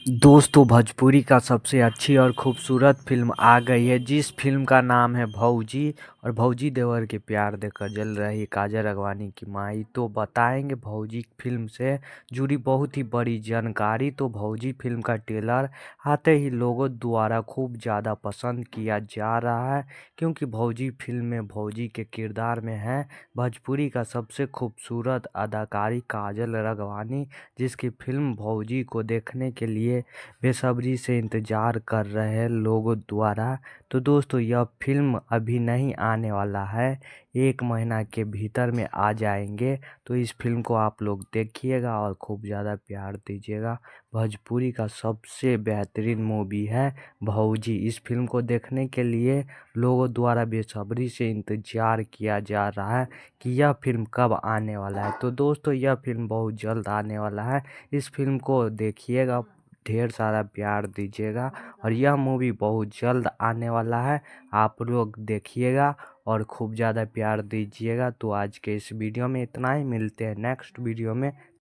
दोस्तों भोजपुरी का सबसे अच्छी और खूबसूरत फ़िल्म आ गई है जिस फ़िल्म का नाम है भौजी। और भौजी देवर के प्यार देकर जल रही काजल राघवानी की माई। तो बताएंगे भौजी फ़िल्म से जुड़ी बहुत ही बड़ी जानकारी। तो भौजी फ़िल्म का ट्रेलर आते ही लोगों द्वारा खूब ज़्यादा पसंद किया जा रहा है, क्योंकि भौजी फ़िल्म में भौजी के किरदार में है भोजपुरी का सबसे खूबसूरत अदाकारी काजल राघवानी, जिसकी फ़िल्म भौजी को देखने के लिए बेसब्री से इंतज़ार कर रहे हैं लोगों द्वारा। तो दोस्तों यह फ़िल्म अभी नहीं आने वाला है, 1 महीना के भीतर में आ जाएंगे। तो इस फ़िल्म को आप लोग देखिएगा और खूब ज़्यादा प्यार दीजिएगा। भोजपुरी का सबसे बेहतरीन मूवी है भौजी। इस फ़िल्म को देखने के लिए लोगों द्वारा बेसब्री से इंतज़ार किया जा रहा है कि यह फ़िल्म कब आने वाला है। तो दोस्तों यह फ़िल्म बहुत जल्द आने वाला है। इस फ़िल्म को देखिएगा, ढेर सारा प्यार दीजिएगा और यह मूवी बहुत जल्द आने वाला है। आप लोग देखिएगा और खूब ज़्यादा प्यार दीजिएगा। तो आज के इस वीडियो में इतना ही, मिलते हैं नेक्स्ट वीडियो में।